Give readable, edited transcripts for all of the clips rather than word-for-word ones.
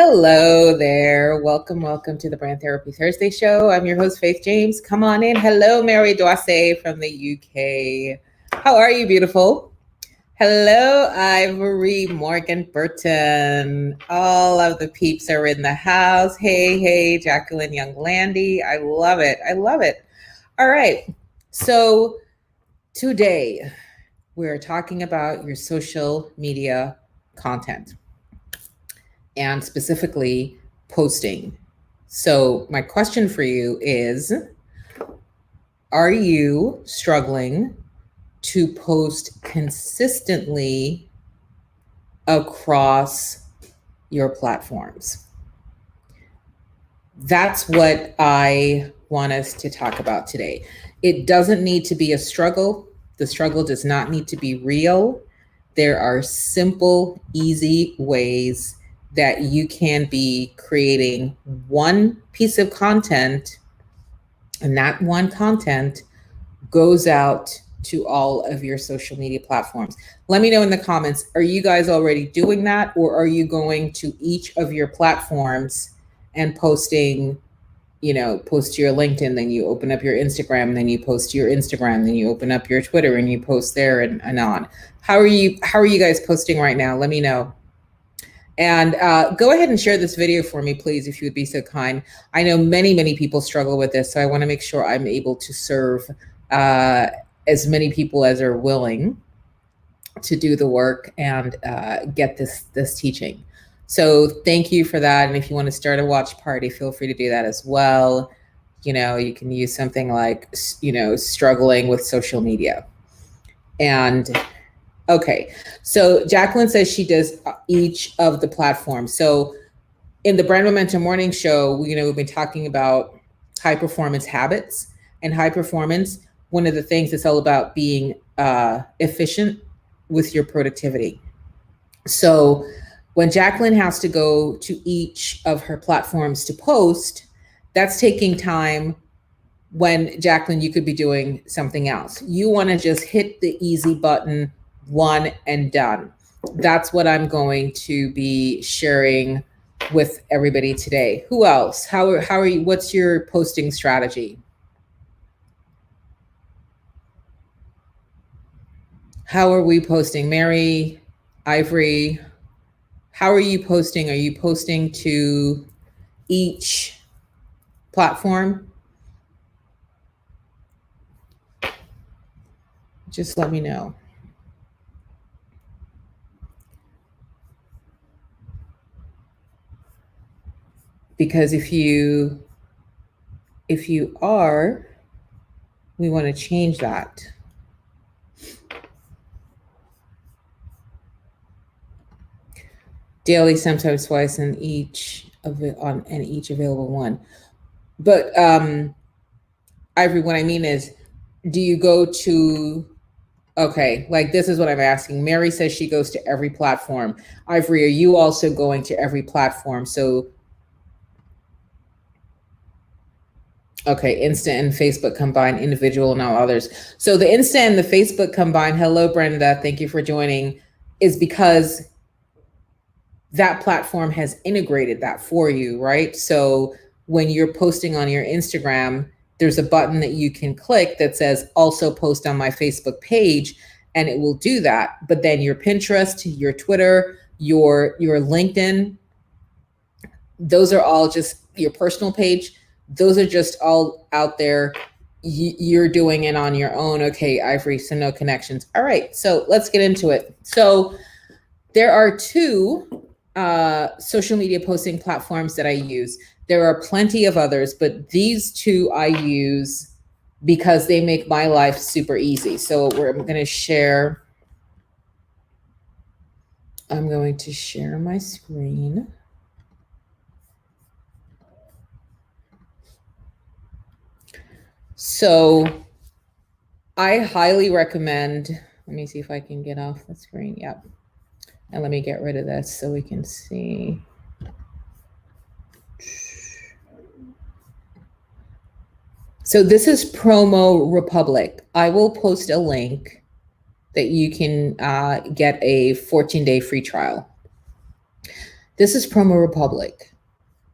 Hello there. Welcome to the Brand Therapy Thursday show. I'm your host, Faith James. Come on in. Hello, Mary Doise from the UK. How are you, beautiful? Hello, Ivory Morgan Burton. All of the peeps are in the house. Hey, Jacqueline Young Landy. I love it. All right. So today we're talking about your social media content, and specifically posting. So my question for you is, are you struggling to post consistently across your platforms? That's what I want us to talk about today. It doesn't need to be a struggle. The struggle does not need to be real. There are simple, easy ways that you can be creating one piece of content, and that one content goes out to all of your social media platforms. Let me know in the comments, are you guys already doing that, or are you going to each of your platforms and posting, post to your LinkedIn, then you open up your Instagram, then you post to your Instagram, then you open up your Twitter and you post there and on. How are you guys posting right now? Let me know. And go ahead and share this video for me, please, if you would be so kind. I know many people struggle with this, so I want to make sure I'm able to serve as many people as are willing to do the work and get this teaching. So thank you for that. And if you want to start a watch party, feel free to do that as well. You can use something like, struggling with social media. And okay, so Jacqueline says she does each of the platforms. So in the Brand Momentum Morning Show, we've been talking about high performance habits, and high performance. One of the things it's all about being efficient with your productivity. So when Jacqueline has to go to each of her platforms to post, that's taking time when, Jacqueline, you could be doing something else. You want to just hit the easy button, one and done. That's what I'm going to be sharing with everybody today. Who else? How are you? What's your posting strategy? How are we posting? Mary, Ivory, how are you posting? Are you posting to each platform? Just let me know. Because if you are, we want to change that. Daily, sometimes twice, and each available one. But Ivory, what I mean is, do you go to, okay, like this is what I'm asking. Mary says she goes to every platform. Ivory, are you also going to every platform? So, okay, Insta and Facebook combined, individual, now others. So the Insta and the Facebook combined, hello, Brenda, thank you for joining, is because that platform has integrated that for you, right? So when you're posting on your Instagram, there's a button that you can click that says also post on my Facebook page, and it will do that. But then your Pinterest, your Twitter, your LinkedIn, those are all just your personal page. Those are just all out there. You're doing it on your own. Okay, Ivory, so no connections. All right, so let's get into it. So there are two social media posting platforms that I use. There are plenty of others, but these two I use because they make my life super easy. So I'm going to share my screen. So I highly recommend, let me see if I can get off the screen. Yep. And let me get rid of this so we can see. So this is Promo Republic. I will post a link that you can get a 14-day free trial. This is Promo Republic.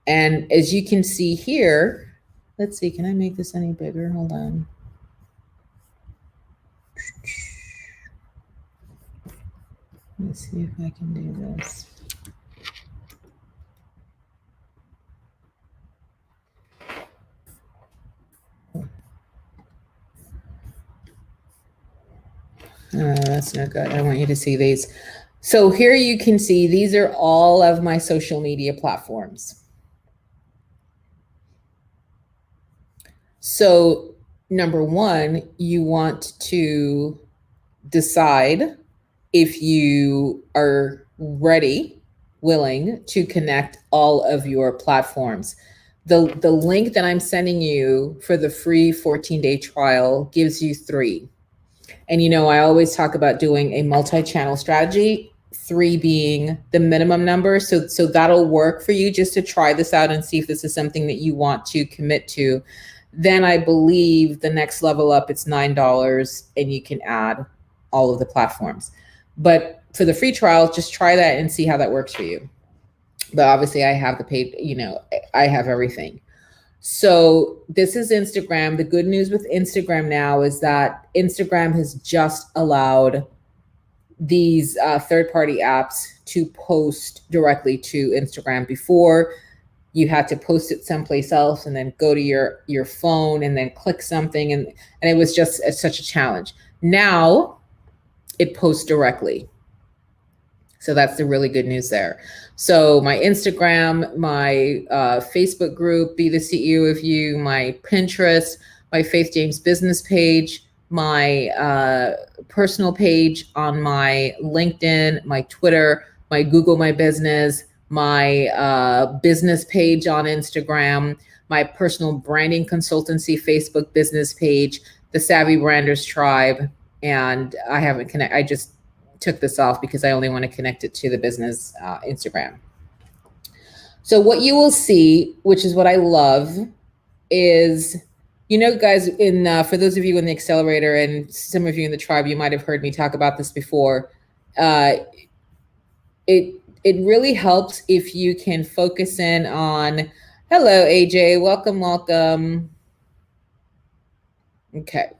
And as you can see here, let's see, can I make this any bigger? Hold on. Let's see if I can do this. That's not good. I want you to see these. So here you can see these are all of my social media platforms. So number one, you want to decide if you are ready, willing to connect all of your platforms. The link that I'm sending you for the free 14-day trial gives you 3. And I always talk about doing a multi-channel strategy, 3 being the minimum number. So that'll work for you just to try this out and see if this is something that you want to commit to. Then I believe the next level up, it's $9 and you can add all of the platforms. But for the free trial, just try that and see how that works for you. But obviously I have the paid, I have everything. So this is Instagram. The good news with Instagram now is that Instagram has just allowed these third-party apps to post directly to Instagram. Before, you had to post it someplace else and then go to your phone and then click something. And it was just such a challenge. Now it posts directly. So that's the really good news there. So my Instagram, my Facebook group, Be the CEO of You, my Pinterest, my Faith James business page, my personal page on my LinkedIn, my Twitter, my Google My Business, my business page on Instagram, my personal branding consultancy Facebook business page, the Savvy Branders Tribe, and I haven't connected. I just took this off because I only want to connect it to the business Instagram. So what you will see, which is what I love, is, guys, for those of you in the accelerator and some of you in the tribe, you might have heard me talk about this before. It really helps if you can focus in on, hello, AJ, welcome. Okay.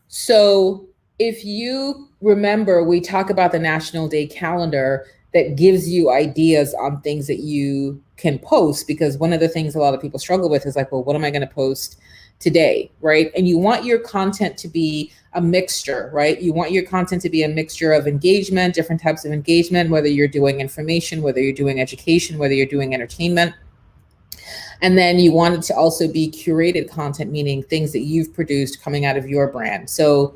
So if you remember, we talk about the National Day calendar that gives you ideas on things that you can post, because one of the things a lot of people struggle with is like, well, what am I going to post today, right? And you want your content to be a mixture, right? You want your content to be a mixture of engagement, different types of engagement, whether you're doing information, whether you're doing education, whether you're doing entertainment. And then you want it to also be curated content, meaning things that you've produced coming out of your brand. So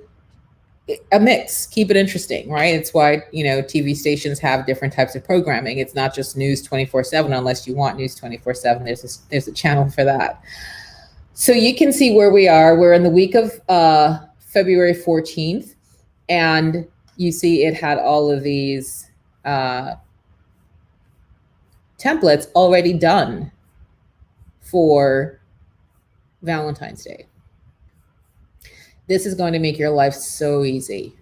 a mix, keep it interesting, right? It's why, TV stations have different types of programming. It's not just news 24/7, unless you want news 24/7. There's a channel for that. So you can see where we are. We're in the week of February 14th, and you see it had all of these templates already done for Valentine's Day. This is going to make your life so easy.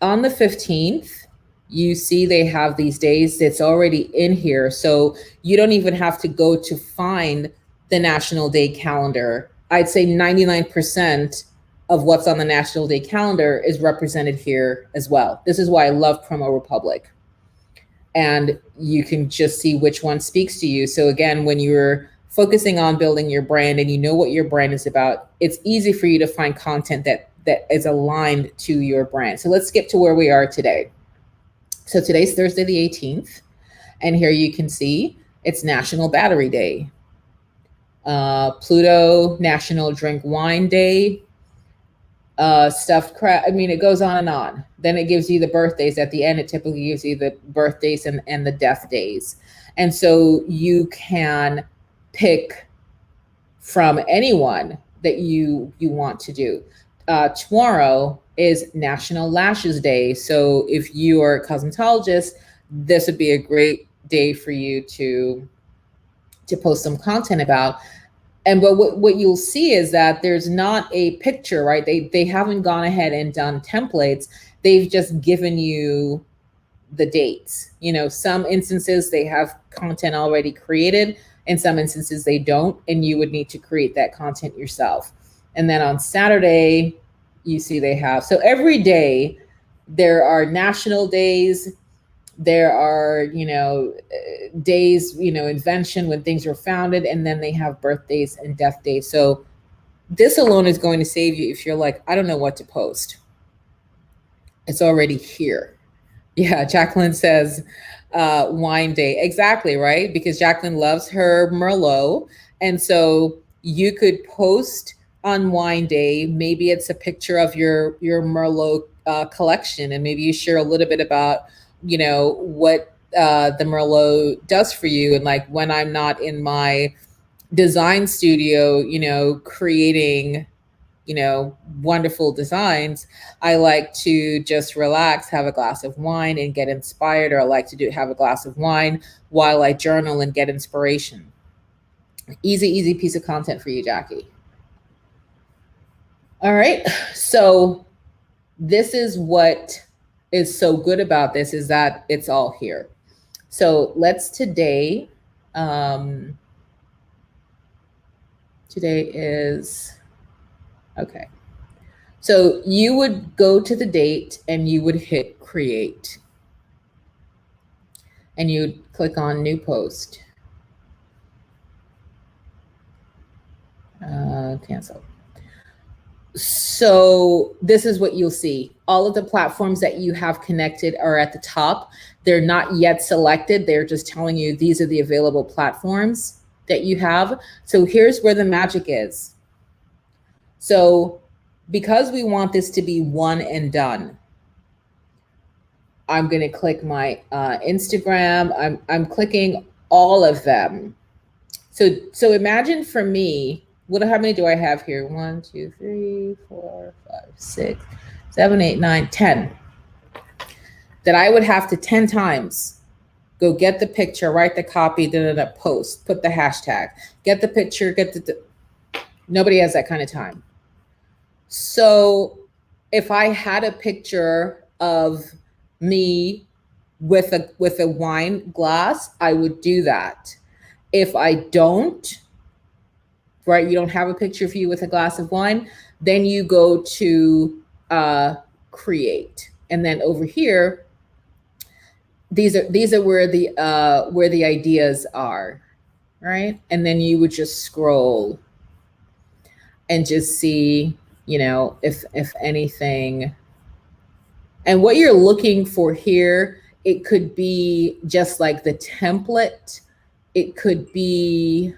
On the 15th, you see they have these days. It's already in here. So you don't even have to go to find the National Day calendar. I'd say 99% of what's on the National Day calendar is represented here as well. This is why I love Promo Republic. And you can just see which one speaks to you. So again, when you're focusing on building your brand and you know what your brand is about, it's easy for you to find content that is aligned to your brand. So let's skip to where we are today. So today's Thursday the 18th, and here you can see it's National Battery Day, Pluto National Drink Wine Day, stuffed crab. I mean, it goes on and on. Then it gives you the birthdays at the end. It typically gives you the birthdays and the death days. And so you can pick from anyone that you want to do. Tomorrow is National Lashes Day. So if you are a cosmetologist, this would be a great day for you to post some content about. And but what you'll see is that there's not a picture, right? They haven't gone ahead and done templates. They've just given you the dates. You know, some instances they have content already created, in some instances they don't, and you would need to create that content yourself. And then on Saturday, you see they have, so every day there are national days, there are, you know, days, you know, invention when things were founded, and then they have birthdays and death days. So this alone is going to save you if you're like, I don't know what to post. It's already here. Yeah, Jacqueline says wine day. Exactly, right? Because Jacqueline loves her Merlot. And so you could post on wine day. Maybe it's a picture of your Merlot collection, and maybe you share a little bit about, you know, what the Merlot does for you. And like, when I'm not in my design studio, you know, creating, you know, wonderful designs, I like to just relax, have a glass of wine and get inspired, or I like to have a glass of wine while I journal and get inspiration. Easy piece of content for you, Jackie. All right. So this is what is so good about this, is that it's all here. So let's today is, okay. So you would go to the date and you would hit create. And you'd click on new post. Cancel. So this is what you'll see. All of the platforms that you have connected are at the top. They're not yet selected. They're just telling you these are the available platforms that you have. So here's where the magic is. So because we want this to be one and done, I'm going to click my Instagram. I'm clicking all of them. So imagine for me, how many do I have here? 1, 2, 3, 4, 5, 6, 7, 8, 9, 10. That I would have to 10 times go get the picture, write the copy, post, put the hashtag, get the picture, nobody has that kind of time. So if I had a picture of me with a wine glass, I would do that. If I don't, right, you don't have a picture of you with a glass of wine, then you go to create. And then over here, these are where the ideas are, right? And then you would just scroll and just see, you know, if anything. And what you're looking for here, it could be just like the template. It could be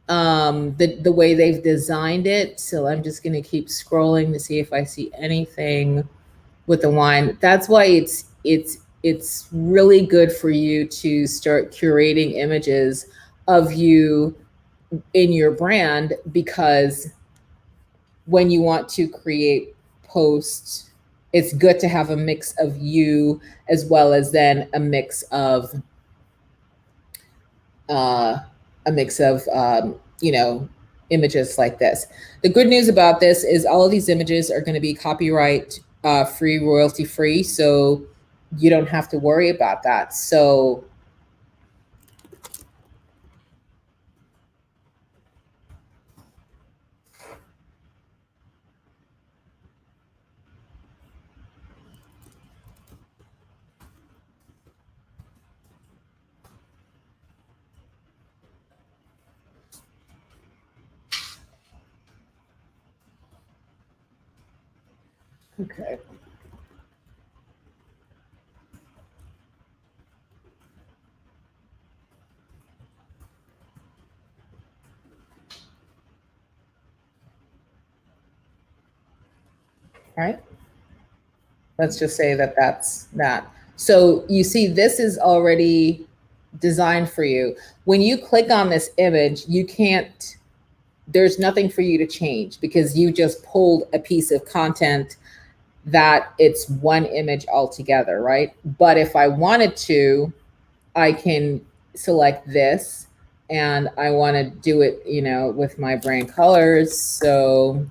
the way they've designed it. So I'm just going to keep scrolling to see if I see anything with the wine. That's why it's really good for you to start curating images of you in your brand, because when you want to create posts, it's good to have a mix of you, as well as then a mix of you know, images like this. The good news about this is all of these images are going to be copyright free, royalty free, so you don't have to worry about that. So okay. All right. Let's just say that that's that. So you see, this is already designed for you. When you click on this image, you can't, there's nothing for you to change, because you just pulled a piece of content that it's one image altogether, right? But if I wanted to, I can select this, and I want to do it, you know, with my brand colors. So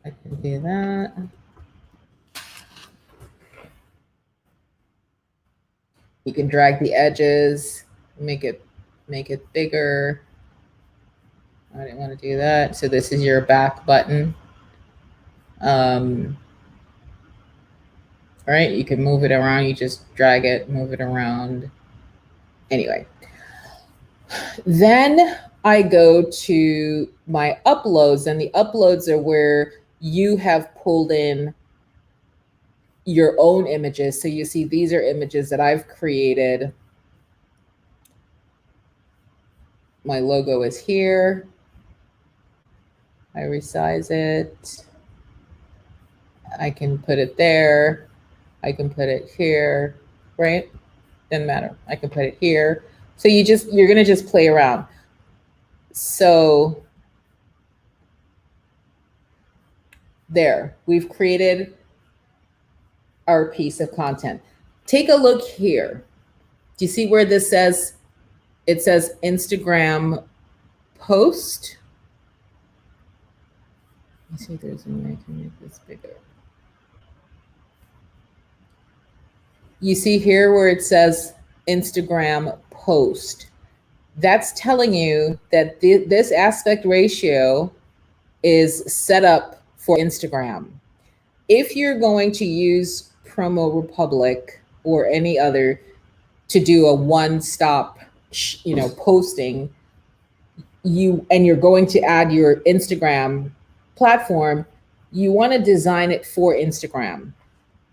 I can do that. You can drag the edges, make it bigger. I didn't want to do that. So this is your back button. All right, you can move it around. You just drag it, move it around. Anyway, then I go to my uploads, and the uploads are where you have pulled in your own images. So you see, these are images that I've created. My logo is here. I resize it. I can put it there. I can put it here, right? Doesn't matter. I can put it here. So you're gonna just play around. So there, we've created our piece of content. Take a look here. Do you see where this says, it says Instagram post? Let me see if there's a way I can make this bigger. You see here where it says Instagram post. That's telling you that this aspect ratio is set up for Instagram. If you're going to use Promo Republic or any other to do a one-stop, posting, and you're going to add your Instagram platform, you want to design it for Instagram.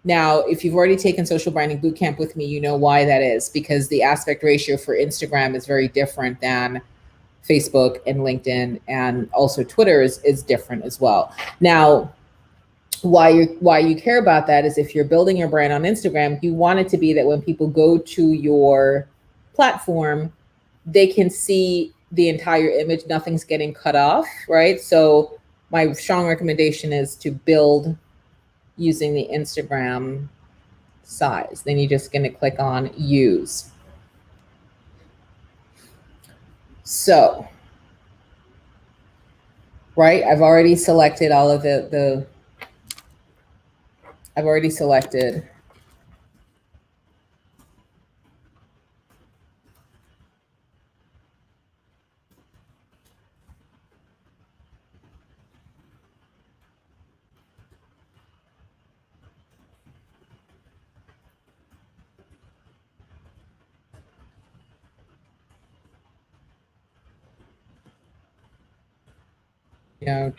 Now, if you've already taken Social Branding Bootcamp with me, you know why that is, because the aspect ratio for Instagram is very different than Facebook and LinkedIn, and also Twitter is different as well. Now, why you care about that is if you're building your brand on Instagram, you want it to be that when people go to your platform, they can see the entire image, nothing's getting cut off, right? So my strong recommendation is to build using the Instagram size. Then you're just going to click on use. So, right, I've already selected all of I've already selected.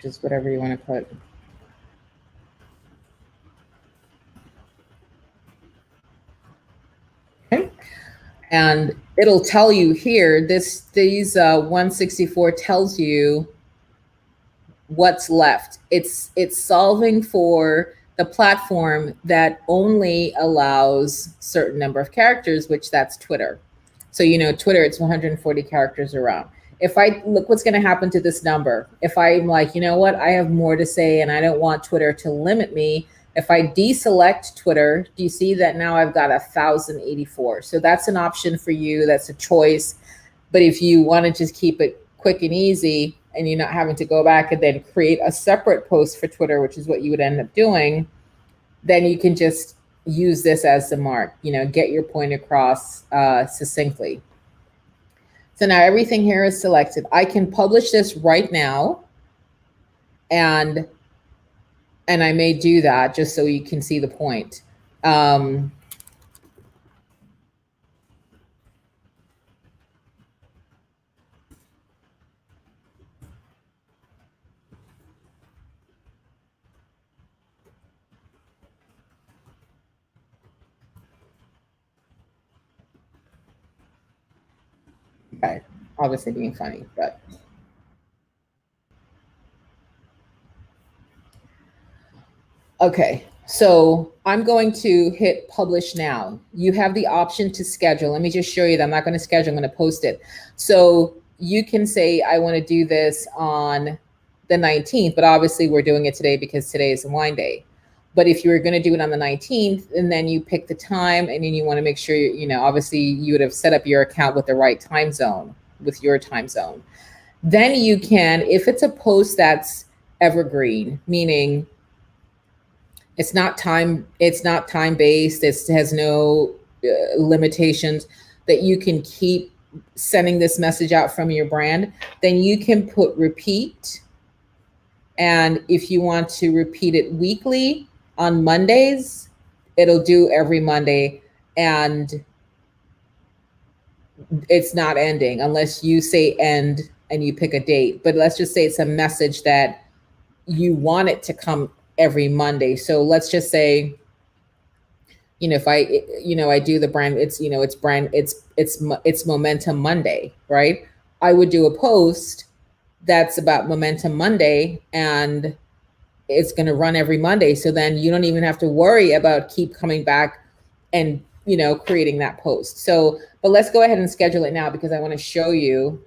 Just whatever you want to put. Okay. And it'll tell you here, these 164 tells you what's left. It's solving for the platform that only allows certain number of characters, which that's Twitter. So, Twitter, it's 140 characters around. If I look what's going to happen to this number, if I'm like, you know what, I have more to say and I don't want Twitter to limit me. If I deselect Twitter, do you see that now I've got 1,084? So that's an option for you. That's a choice. But if you want to just keep it quick and easy and you're not having to go back and then create a separate post for Twitter, which is what you would end up doing, then you can just use this as the mark, get your point across succinctly. So now everything here is selected. I can publish this right now, and I may do that just so you can see the point. Okay, obviously being funny, but. Okay, so I'm going to hit publish now. You have the option to schedule. Let me just show you that I'm not going to schedule, I'm going to post it. So you can say, I want to do this on the 19th, but obviously we're doing it today because today is a wine day. But if you were going to do it on the 19th, and then you pick the time, and then you want to make sure, obviously you would have set up your account with the right time zone, with your time zone. Then you can, if it's a post that's evergreen, meaning it's not time based. It has no limitations, that you can keep sending this message out from your brand. Then you can put repeat. And if you want to repeat it weekly on Mondays, it'll do every Monday, and it's not ending unless you say end and you pick a date. But let's just say it's a message that you want it to come every Monday. So let's just say, if I do the brand, it's Momentum Monday, right? I would do a post that's about Momentum Monday, and it's going to run every Monday. So then you don't even have to worry about keep coming back and, creating that post. So, but let's go ahead and schedule it now, because I want to show you,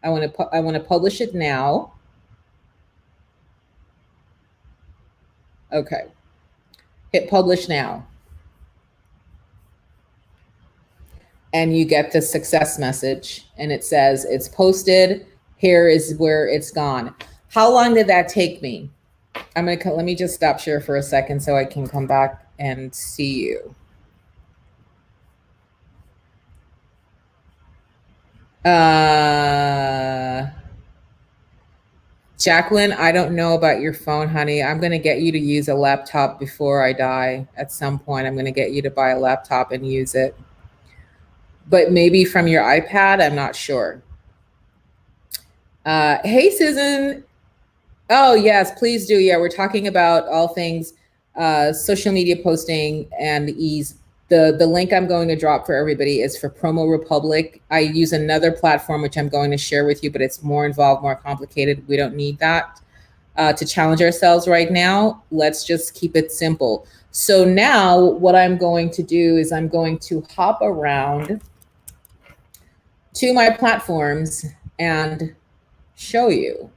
I want to publish it now. Okay. Hit publish now. And you get the success message, and it says it's posted. Here is where it's gone. How long did that take me? Let me just stop share for a second so I can come back and see you. Jacqueline, I don't know about your phone, honey. I'm going to get you to use a laptop before I die. At some point, I'm going to get you to buy a laptop and use it. But maybe from your iPad, I'm not sure. Hey, Susan. Oh, yes, please do. Yeah, we're talking about all things social media posting and ease. The link I'm going to drop for everybody is for Promo Republic. I use another platform, which I'm going to share with you, but it's more involved, more complicated. We don't need that to challenge ourselves right now. Let's just keep it simple. So now what I'm going to do is I'm going to hop around to my platforms and show you.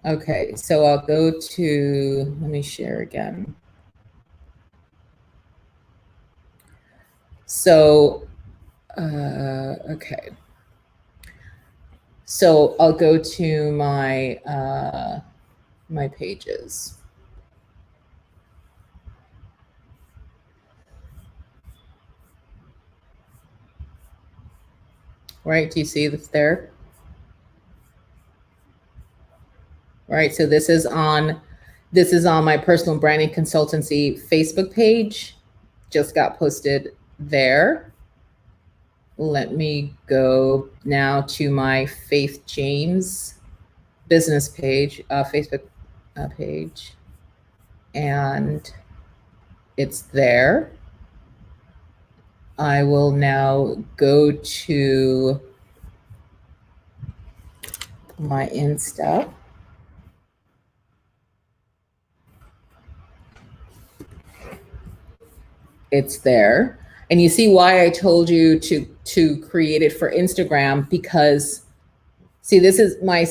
Okay, so I'll go to, let me share again. So, okay. So I'll go to my, my pages. Right, do you see this there? Right, so this is on my personal branding consultancy Facebook page. Just got posted there. Let me go now to my Faith James business page, Facebook page, and it's there. I will now go to my Insta. It's there. And you see why I told you to create it for Instagram, because see, this is my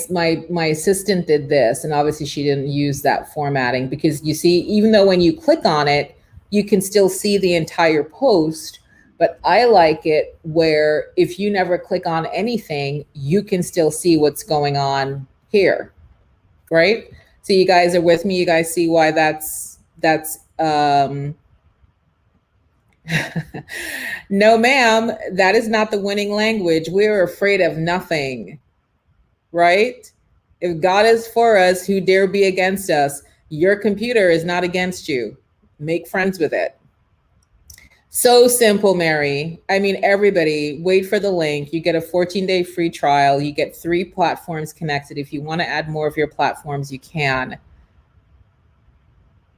assistant did this, and obviously she didn't use that formatting, because you see, even though when you click on it, you can still see the entire post, but I like it where if you never click on anything, you can still see what's going on here, right? So you guys are with me. You guys see why that's no, ma'am, that is not the winning language. We're afraid of nothing, right? If God is for us, who dare be against us? Your computer is not against you. Make friends with it. So simple, Mary. I mean, everybody, wait for the link. You get a 14-day free trial. You get 3 platforms connected. If you want to add more of your platforms, you can.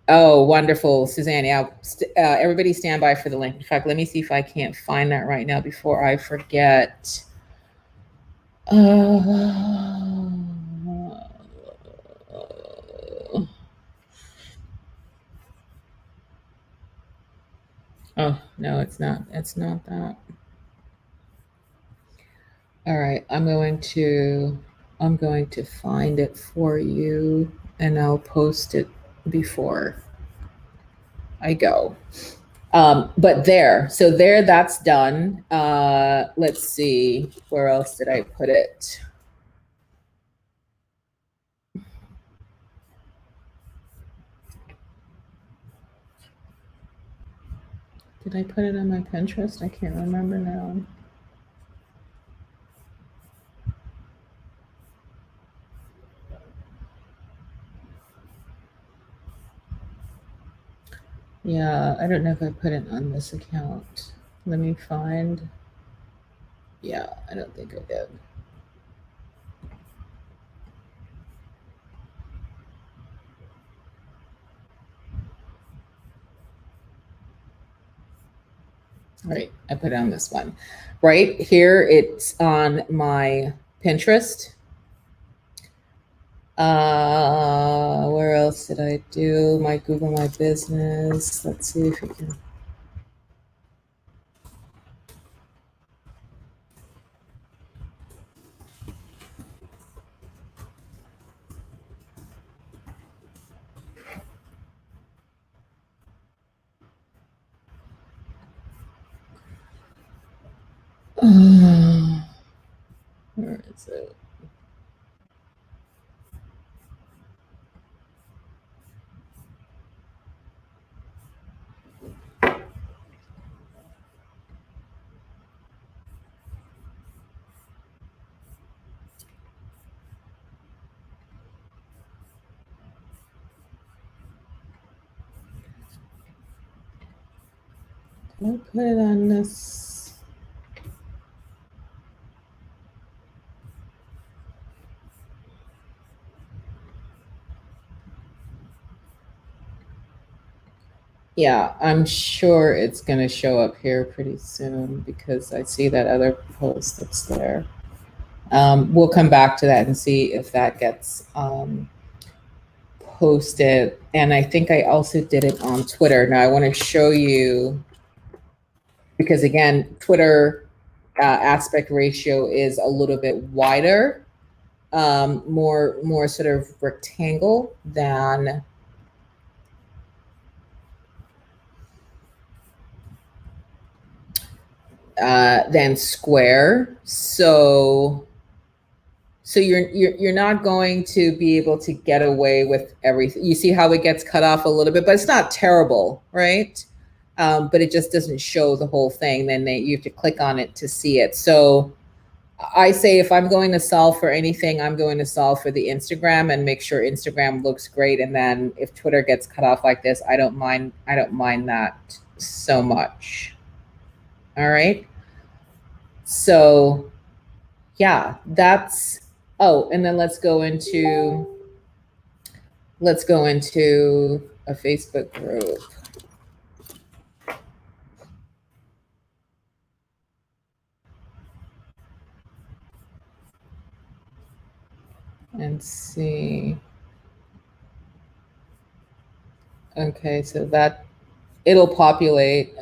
Oh, wonderful, Suzanne. Yeah, everybody stand by for the link. In fact, let me see if I can't find that right now before I forget. Oh, no, it's not. It's not that. All right, I'm going to find it for you, and I'll post it before I go. But there, so there, that's done. Let's see, where else did I put it? Did I put it on my Pinterest? I can't remember now. Yeah, I don't know if I put it on this account. Let me find. Yeah, I don't think I did. Right, I put it on this one. Right here, it's on my Pinterest. Where else did I do my Google My Business? Let's see if we can. Where is it? Did I put it on this? Yeah, I'm sure it's going to show up here pretty soon because I see that other post that's there. We'll come back to that and see if that gets posted. And I think I also did it on Twitter. Now I want to show you, because again, Twitter aspect ratio is a little bit wider, more sort of rectangle than square. So you're not going to be able to get away with everything. You see how it gets cut off a little bit, but it's not terrible, right? But it just doesn't show the whole thing. Then you have to click on it to see it. So I say if I'm going to solve for anything, I'm going to solve for the Instagram and make sure Instagram looks great. And then if Twitter gets cut off like this, I don't mind that so much. All right. So yeah, that's, oh, and then let's go into a Facebook group. And see. Okay, so that it'll populate.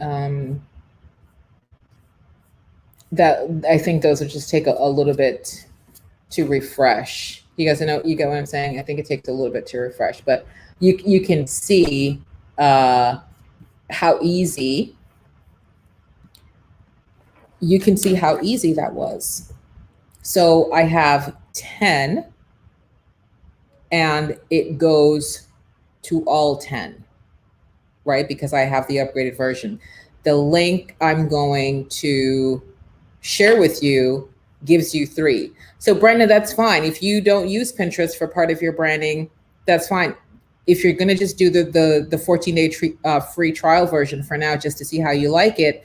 That I think those will just take a little bit to refresh. You guys know, you get what I'm saying? I think it takes a little bit to refresh, but you can see how easy that was. So I have 10 and it goes to all 10, right? Because I have the upgraded version. The link I'm going to share with you gives you 3. So Brenda, that's fine. If you don't use Pinterest for part of your branding, that's fine. If you're going to just do the 14-day free trial version for now, just to see how you like it,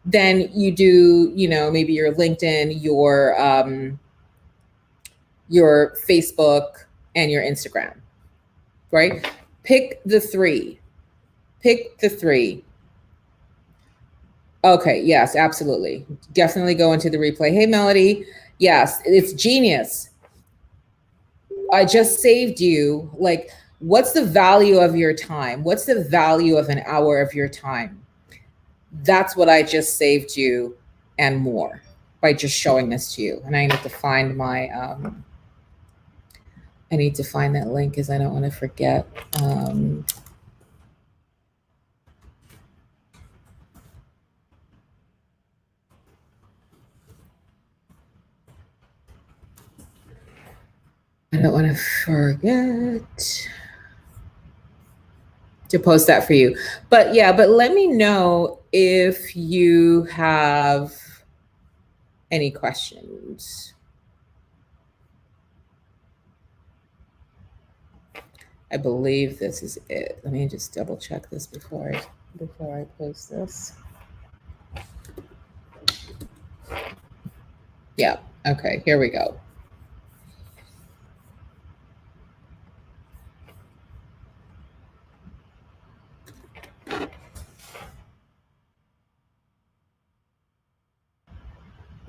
then you do, maybe your LinkedIn, your Facebook, and your Instagram, right? Pick the 3. Okay, yes, absolutely. Definitely go into the replay. Hey, Melody. Yes, it's genius. I just saved you. Like, what's the value of your time? What's the value of an hour of your time? That's what I just saved you and more by just showing this to you. And I need to find my, I need to find that link because I don't want to forget. I don't want to forget to post that for you. But yeah, but let me know if you have any questions. I believe this is it. Let me just double check this before I post this. Yeah, okay, here we go.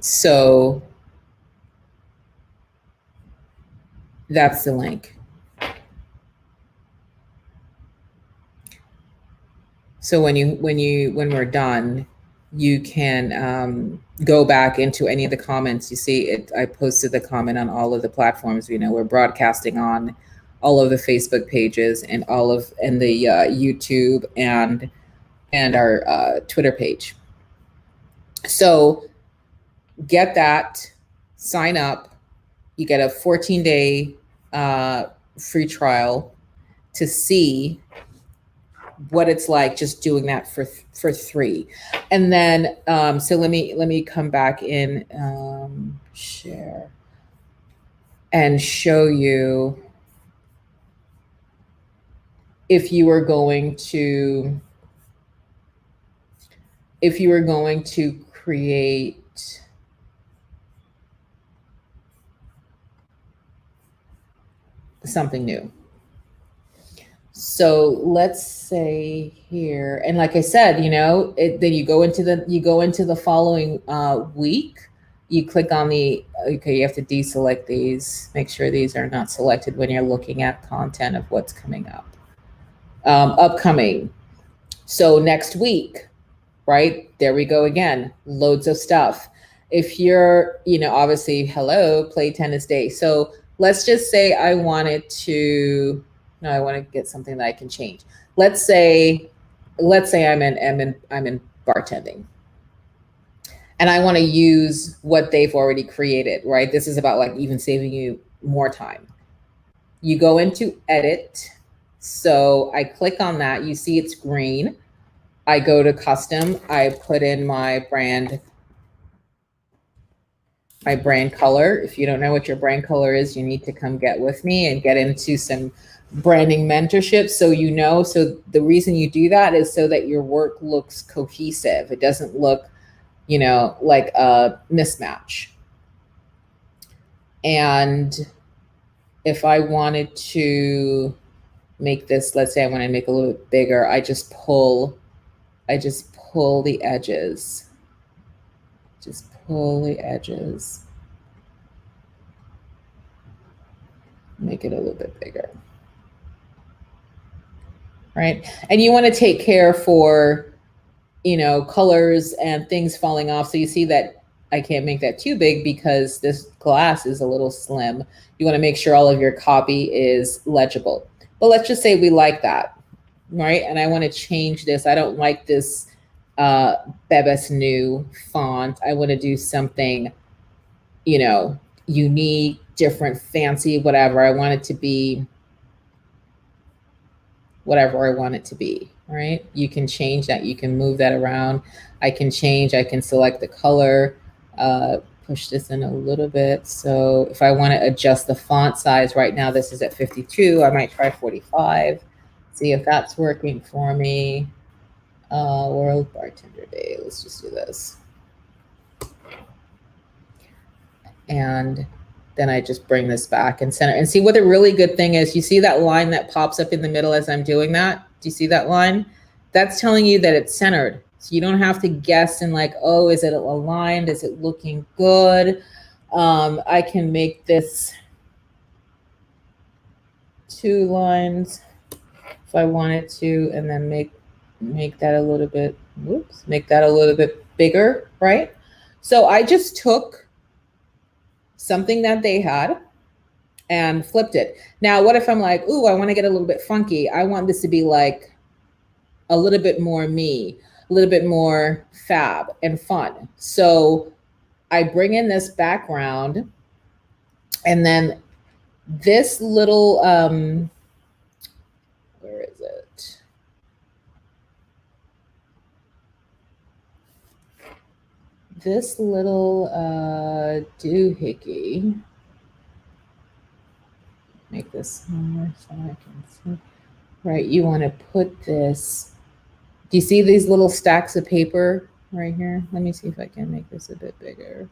So that's the link. So when we're done, you can go back into any of the comments. You see it. I posted the comment on all of the platforms. You know, we're broadcasting on all of the Facebook pages and the YouTube and our Twitter page. So get that, sign up. You get a 14-day free trial to see what it's like just doing that for free. And then so let me come back in, share and show you if you were going to create something new. So let's say here, and like I said, you know, then you go into the following week. You click on you have to deselect these. Make sure these are not selected when you're looking at content of what's coming up, upcoming. So next week, right? There we go again. Loads of stuff. If you're, you know, obviously, hello, Play Tennis Day. So let's just say I want to get something that I can change. Let's say I'm in bartending, and I want to use what they've already created, right? This is about like even saving you more time. You go into edit. So I click on that. You see it's green. I go to custom. I put in my brand color. If you don't know what your brand color is, you need to come get with me and get into some branding mentorship. So the reason you do that is so that your work looks cohesive. It doesn't look, you know, like a mismatch. And if I wanted to make this, let's say I want to make a little bit bigger, I just pull the edges. Just pull the edges. Make it a little bit bigger. Right? And you want to take care for, you know, colors and things falling off. So you see that I can't make that too big because this glass is a little slim. You want to make sure all of your copy is legible. But let's just say we like that, right? And I want to change this. I don't like this Bebas New font. I want to do something, you know, unique, different, fancy, whatever. I want it to be whatever I want it to be, right? You can change that. You can move that around. I can select the color, push this in a little bit. So if I want to adjust the font size, right now this is at 52. I might try 45. See if that's working for me. World Bartender Day. Let's just do this. And then I just bring this back and center. And see what the really good thing is, you see that line that pops up in the middle as I'm doing that? Do you see that line? That's telling you that it's centered. So you don't have to guess and like, oh, is it aligned? Is it looking good? I can make this 2 lines if I wanted to, and then make that a little bit, make that a little bit bigger, right? So I just took something that they had and flipped it. Now, what if I'm like, ooh, I want to get a little bit funky. I want this to be like a little bit more me, a little bit more fab and fun. So I bring in this background, and then this little, where is it? this little doohickey, make this smaller so I can see. Right, you want to put this. Do you see these little stacks of paper right here? Let me see if I can make this a bit bigger.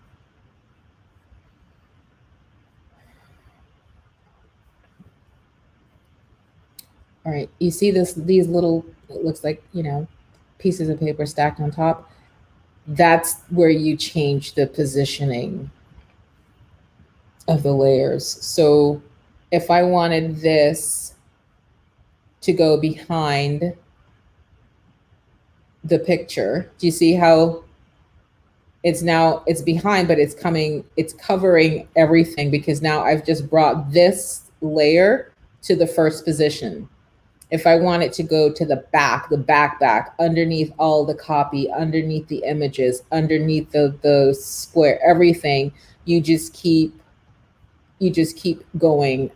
All right, you see these little, it looks like, you know, pieces of paper stacked on top. That's where you change the positioning of the layers. So if I wanted this to go behind the picture, do you see how it's behind, but it's covering everything, because now I've just brought this layer to the first position. If I want it to go to the back, underneath all the copy, underneath the images, underneath the square, everything, you just keep going,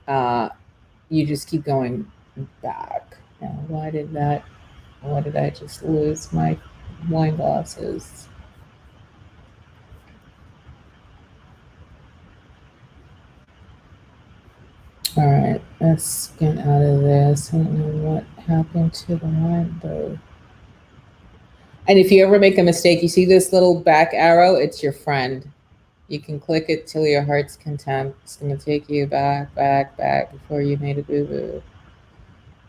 back. Now, why did I just lose my wine glasses? All right, let's get out of this. I don't know what happened to the whiteboard. And if you ever make a mistake, you see this little back arrow, it's your friend. You can click it till your heart's content. It's going to take you back before you made a boo-boo.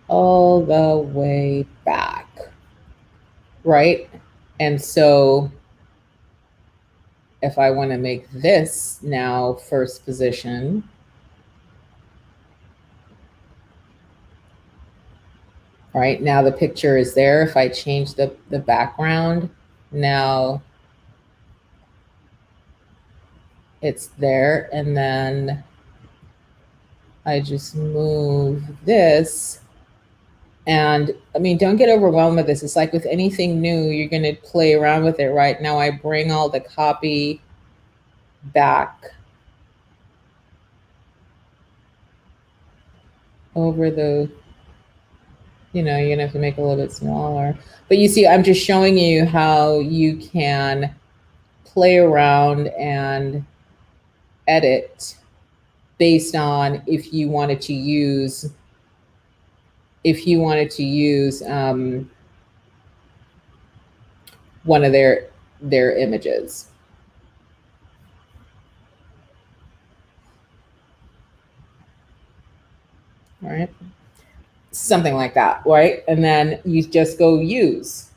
All the way back, right? And so if I want to make this now first position, right, now the picture is there. If I change the background, now it's there. And then I just move this. And I mean, don't get overwhelmed with this. It's like with anything new, you're going to play around with it. Right now, I bring all the copy back over the, you know, you're going to have to make it a little bit smaller. But you see, I'm just showing you how you can play around and edit based on if you wanted to use one of their images. All right, something like that, right? And then you just go use.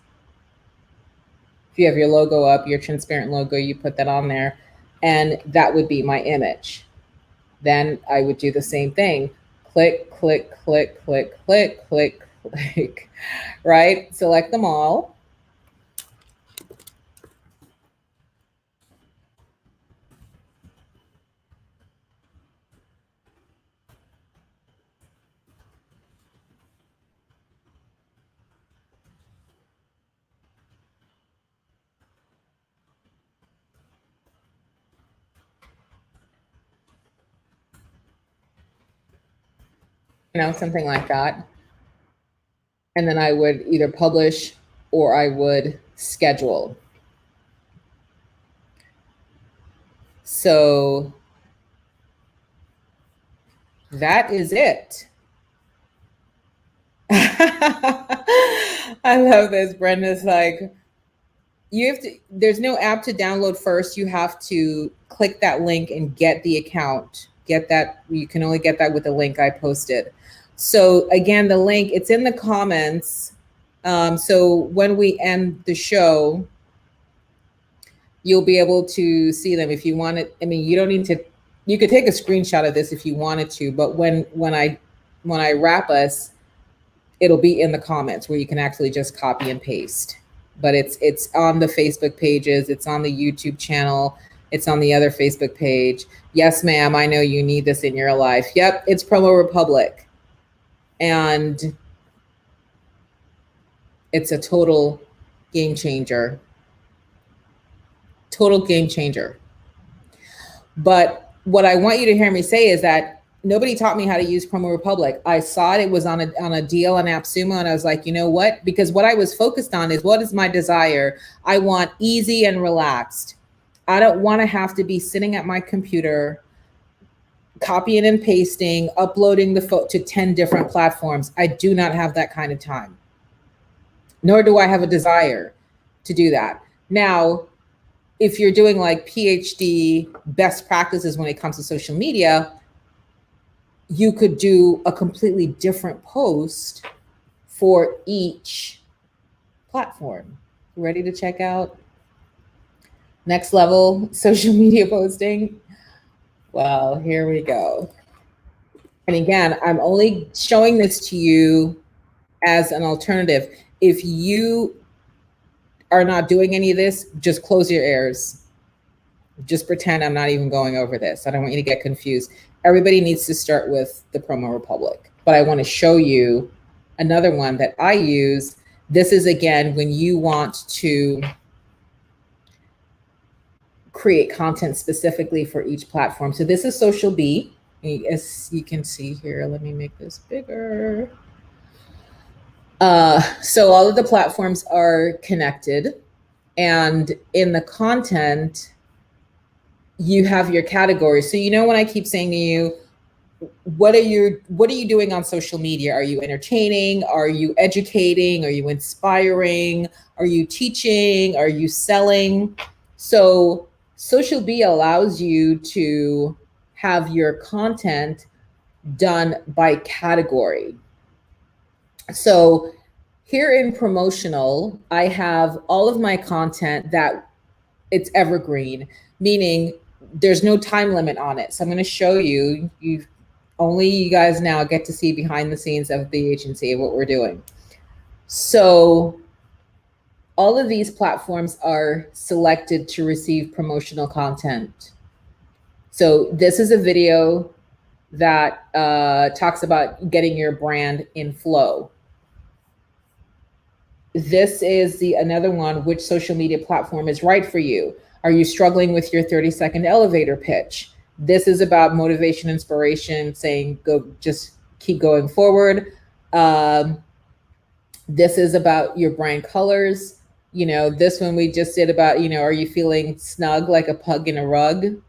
If you have your logo up, your transparent logo, you put that on there, and that would be my image. Then I would do the same thing. Click, click, click, click, click, click, click, right? Select them all. You know, something like that. And then I would either publish or I would schedule. So that is it. I love this. Brenda's like, there's no app to download first. You have to click that link and get the account. Get that. You can only get that with the link I posted. So again, the link, it's in the comments. So when we end the show, you'll be able to see them if you want it. I mean, you don't need to, you could take a screenshot of this if you wanted to, but when I wrap us, it'll be in the comments where you can actually just copy and paste. But it's on the Facebook pages, it's on the YouTube channel, it's on the other Facebook page. Yes, ma'am, I know you need this in your life. Yep, it's Promo Republic. And it's a total game changer. Total game changer. But what I want you to hear me say is that nobody taught me how to use Promo Republic. I saw it was on a deal on AppSumo, and I was like, you know what? Because what I was focused on is, what is my desire? I want easy and relaxed. I don't want to have to be sitting at my computer, copying and pasting, uploading the photo to 10 different platforms. I do not have that kind of time, nor do I have a desire to do that. Now, if you're doing like PhD best practices when it comes to social media, you could do a completely different post for each platform. Ready to check out next level social media posting? Well, here we go. And again, I'm only showing this to you as an alternative. If you are not doing any of this, just close your ears. Just pretend I'm not even going over this. I don't want you to get confused. Everybody needs to start with the Promo Republic, but I want to show you another one that I use. This is, again, when you want to create content specifically for each platform. So this is Social Bee. As you can see here, let me make this bigger. So all of the platforms are connected, and in the content, you have your categories. So, you know, when I keep saying to you, what are you doing on social media? Are you entertaining? Are you educating? Are you inspiring? Are you teaching? Are you selling? So Social Bee allows you to have your content done by category. So here in promotional, I have all of my content that it's evergreen, meaning there's no time limit on it. So I'm going to show you, only you guys now get to see behind the scenes of the agency of what we're doing. So all of these platforms are selected to receive promotional content. So this is a video that talks about getting your brand in flow. This is another one, which social media platform is right for you? Are you struggling with your 30-second elevator pitch? This is about motivation, inspiration, saying go, just keep going forward. This is about your brand colors. You know, this one we just did about, you know, are you feeling snug like a pug in a rug?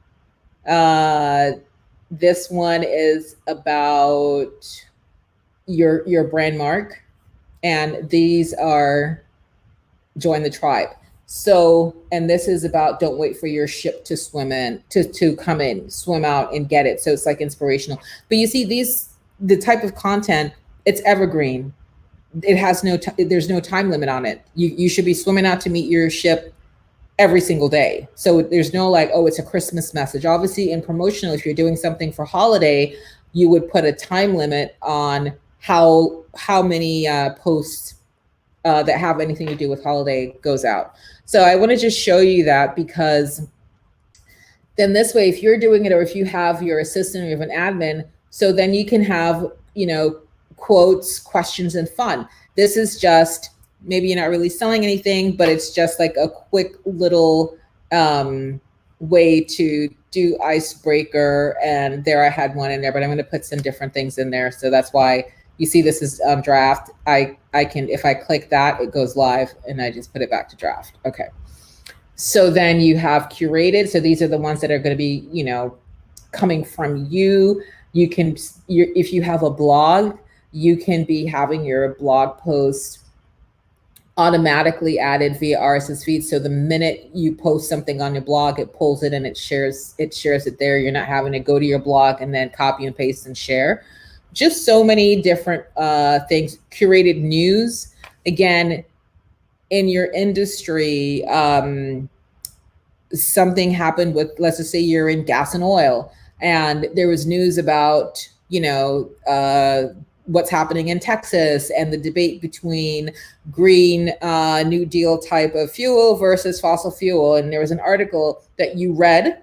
This one is about your brand mark. And these are join the tribe. So, and this is about don't wait for your ship to swim in, to come in, swim out and get it. So it's like inspirational. But you see the type of content, it's evergreen. It has there's no time limit on it. You should be swimming out to meet your ship every single day. So there's no like, oh, it's a Christmas message. Obviously in promotional, if you're doing something for holiday, you would put a time limit on how many posts that have anything to do with holiday goes out. So I want to just show you that, because then this way, if you're doing it, or if you have your assistant or you have an admin, so then you can have, you know, quotes, questions, and fun. This is just, maybe you're not really selling anything, but it's just like a quick little way to do icebreaker. And there I had one in there, but I'm going to put some different things in there. So that's why you see this is draft. I can, if I click that, it goes live, and I just put it back to draft. Okay. So then you have curated. So these are the ones that are going to be, you know, coming from you. You can, if you have a blog, you can be having your blog post automatically added via RSS feed. So the minute you post something on your blog, it pulls it and it shares it there. You're not having to go to your blog and then copy and paste and share. Just so many different things. Curated news, again, in your industry, something happened with, let's just say you're in gas and oil, and there was news about, you know, what's happening in Texas and the debate between green New Deal type of fuel versus fossil fuel. And there was an article that you read,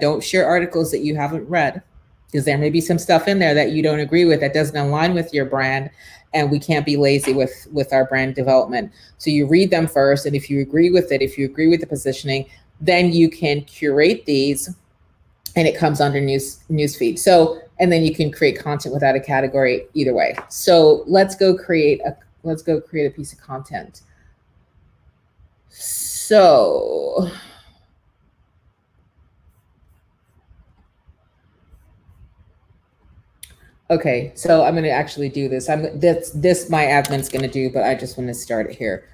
don't share articles that you haven't read, because there may be some stuff in there that you don't agree with, that doesn't align with your brand, and we can't be lazy with our brand development. So you read them first, and if you agree with it, if you agree with the positioning, then you can curate these, and it comes under newsfeed. So, and then you can create content without a category either way. So let's go create a piece of content. So Okay, so I'm going to actually do this. This my admin's going to do, but I just want to start it here.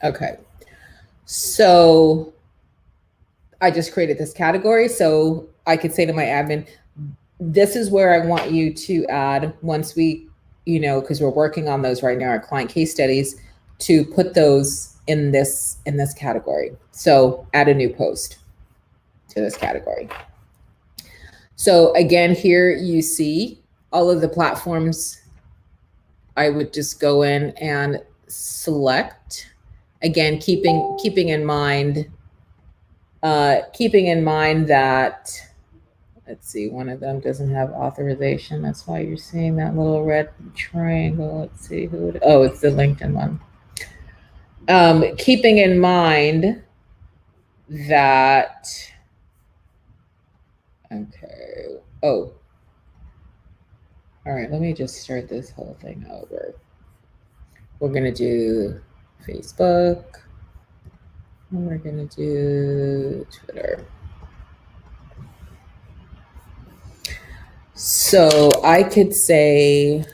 Okay, so I just created this category, so I could say to my admin, this is where I want you to add once we, because we're working on those right now, our client case studies, to put those in this category. So add a new post to this category. So again, here you see all of the platforms. I would just go in and select, again, keeping in mind that, let's see, one of them doesn't have authorization. That's why you're seeing that little red triangle. Let's see who it, oh, it's the LinkedIn one. Keeping in mind that, okay, oh, all right, let me just start this whole thing over. We're gonna do Facebook, and we're gonna do Twitter. So I could say,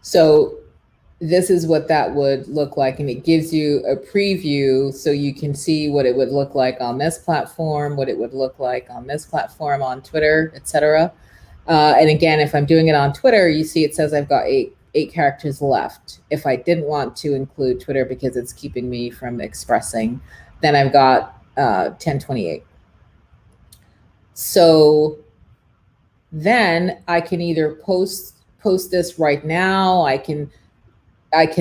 so this is what that would look like, and it gives you a preview so you can see what it would look like on this platform, what it would look like on this platform, on Twitter, etc. And again, if I'm doing it on Twitter, you see it says I've got eight characters left. If I didn't want to include Twitter because it's keeping me from expressing, then I've got 1028. So then I can either post this right now. I can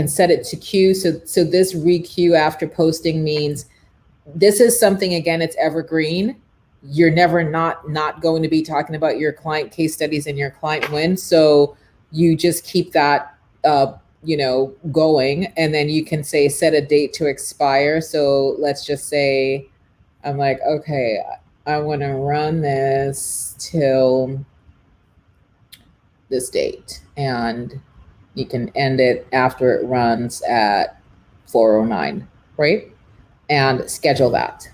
set it to queue. So this requeue after posting means this is something, again, it's evergreen. You're never not going to be talking about your client case studies and your client wins. So you just keep that, going, and then you can say, set a date to expire. So let's just say, I'm like, okay, I want to run this till this date, and you can end it after it runs at 4:09, right? And schedule that.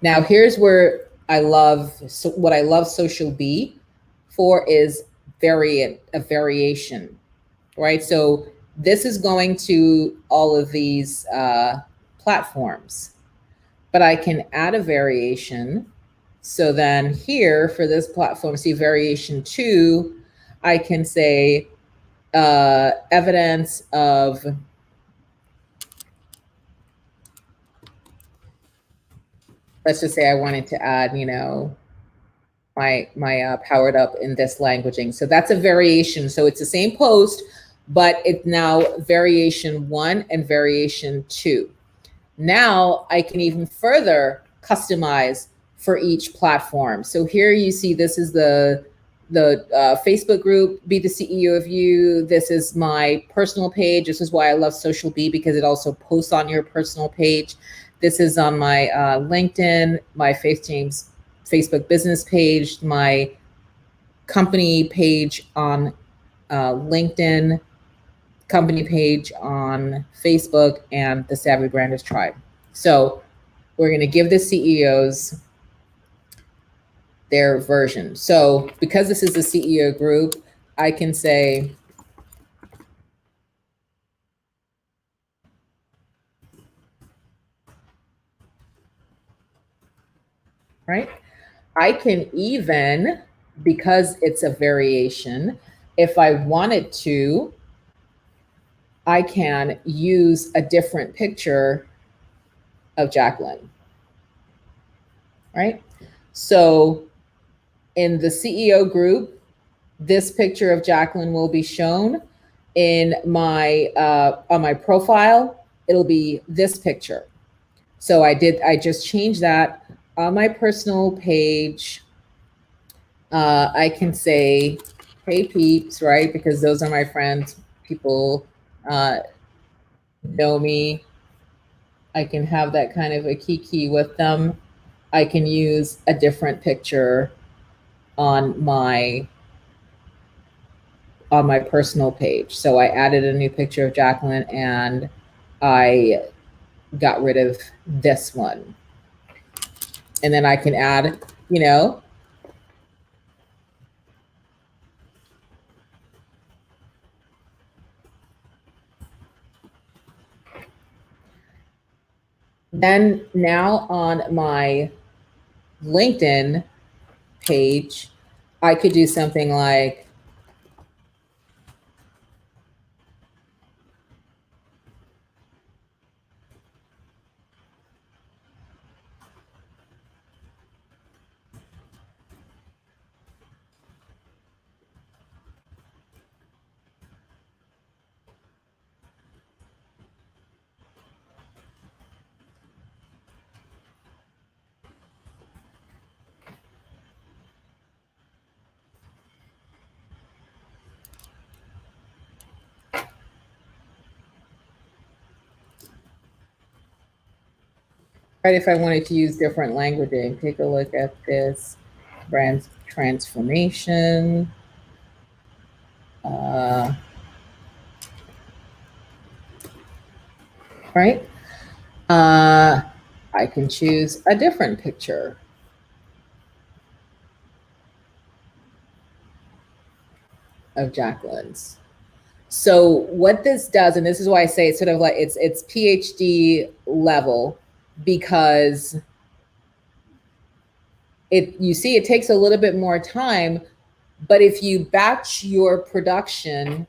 Now, here's where what I love Social Bee for is a variation, right? So this is going to all of these platforms, but I can add a variation. So then here for this platform, see variation 2, I can say evidence of, let's just say I wanted to add, my powered up in this languaging. So that's a variation. So it's the same post, but it's now variation 1 and variation 2. Now I can even further customize for each platform. So here you see, this is the Facebook group, Be the CEO of You. This is my personal page. This is why I love Social Bee, because it also posts on your personal page. This is on my LinkedIn, my Faith James Facebook business page, my company page on LinkedIn, company page on Facebook, and the Savvy Branders Tribe. So we're going to give the CEOs their version. So because this is a CEO group, I can say, right? I can even, because it's a variation, if I wanted to, I can use a different picture of Jacqueline, right? So in the CEO group, this picture of Jacqueline will be shown. In my on my profile, it'll be this picture. So I just changed that on my personal page. I can say, hey peeps, right? Because those are my friends. People know me. I can have that kind of a kiki with them. I can use a different picture on my personal page. So I added a new picture of Jacqueline and I got rid of this one. And then I can add, you know, then now on my LinkedIn page, I could do something like, right, if I wanted to use different languaging, take a look at this brand transformation. Right? I can choose a different picture. Of Jacqueline's. So what this does, and this is why I say it's sort of like it's PhD level, because you see it takes a little bit more time, but if you batch your production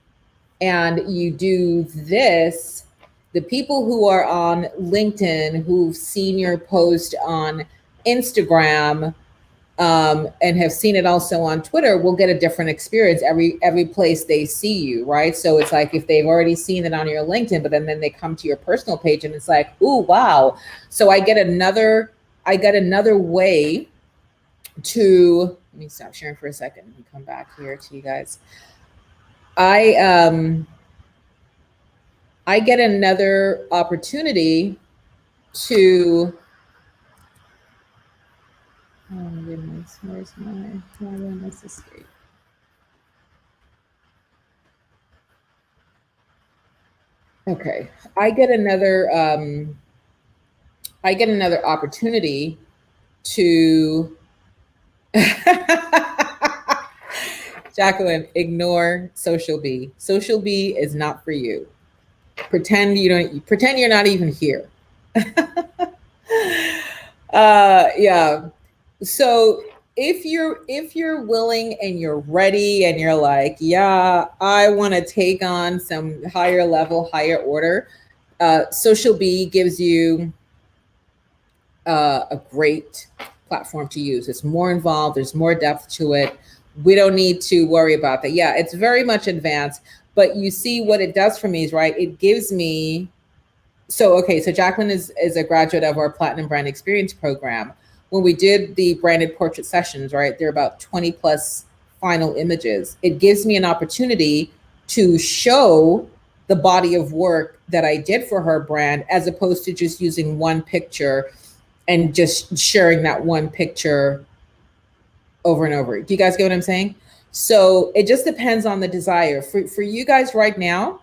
and you do this, the people who are on LinkedIn, who've seen your post on Instagram, and have seen it also on Twitter, will get a different experience every place they see you, right? So it's like if they've already seen it on your LinkedIn, but then they come to your personal page and it's like, ooh, wow. So I get another way to, let me stop sharing for a second and come back here to you guys. I get another opportunity to, oh my goodness, where's my let's escape. Okay, I get another opportunity to Jacqueline, ignore Social Bee. Social Bee is not for you. Pretend you're not even here. Yeah. So if you're willing and you're ready and you're like, yeah, I want to take on some higher level, higher order, Social Bee gives you a great platform to use. It's more involved. There's more depth to it. We don't need to worry about that. Yeah, it's very much advanced, But you see what it does for me is, right, it gives me, so Jacqueline is a graduate of our Platinum Brand Experience program. When we did the branded portrait sessions, right, there are about 20 plus final images. It gives me an opportunity to show the body of work that I did for her brand, as opposed to just using one picture and just sharing that one picture over and over. Do you guys get what I'm saying? So it just depends on the desire. For you guys right now,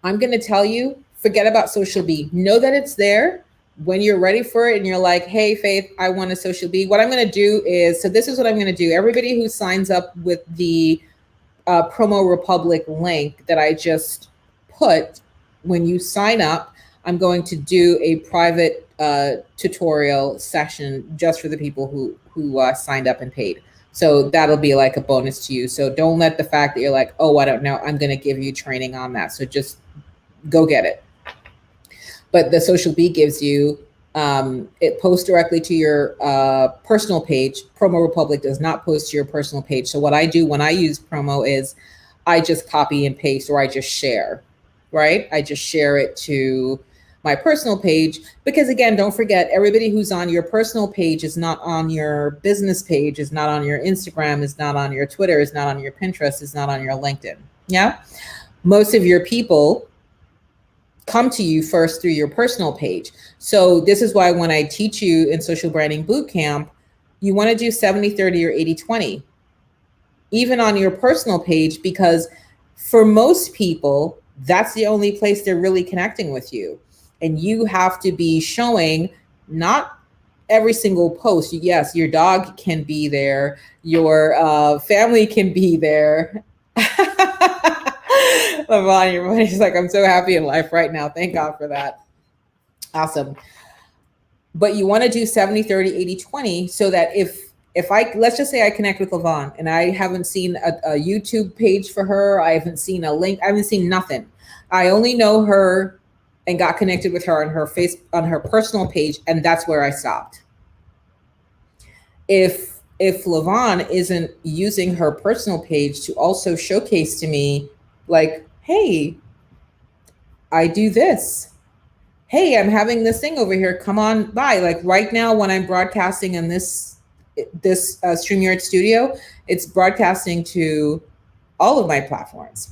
I'm going to tell you, forget about Social Bee. Know that it's there. When you're ready for it and you're like, hey, Faith, I want a Social Bee. What I'm going to do is, so this is what I'm going to do. Everybody who signs up with the Promo Republic link that I just put, when you sign up, I'm going to do a private tutorial session just for the people who signed up and paid. So that'll be like a bonus to you. So don't let the fact that you're like, oh, I don't know, I'm going to give you training on that. So just go get it. But the Social Bee gives you, it posts directly to your personal page. Promo Republic does not post to your personal page. So what I do when I use Promo is I just copy and paste, or I just share, right? I just share it to my personal page, because again, don't forget, everybody who's on your personal page is not on your business page, is not on your Instagram, is not on your Twitter, is not on your Pinterest, is not on your LinkedIn. Yeah. Most of your people come to you first through your personal page. So this is why when I teach you in Social Branding Bootcamp, you want to do 70-30 or 80-20, even on your personal page, because for most people, that's the only place they're really connecting with you. And you have to be showing not every single post. Yes, your dog can be there. Your family can be there. Lavon, your money's like, I'm so happy in life right now. Thank God for that. Awesome. But you want to do 70-30, 80-20, so that if let's just say I connect with Lavon and I haven't seen a YouTube page for her, I haven't seen a link, I haven't seen nothing. I only know her and got connected with her on her personal page, and that's where I stopped. If Lavon isn't using her personal page to also showcase to me, like, hey, I do this. Hey, I'm having this thing over here. Come on by. Like right now, when I'm broadcasting in this StreamYard studio, it's broadcasting to all of my platforms,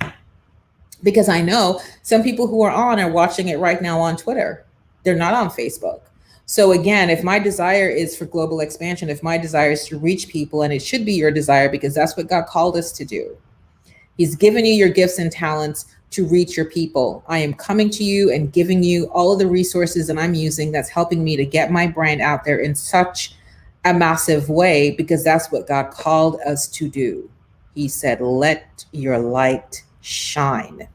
because I know some people who are watching it right now on Twitter. They're not on Facebook. So again, if my desire is for global expansion, if my desire is to reach people, and it should be your desire because that's what God called us to do. He's given you your gifts and talents to reach your people. I am coming to you and giving you all of the resources that I'm using that's helping me to get my brand out there in such a massive way, because that's what God called us to do. He said, let your light shine.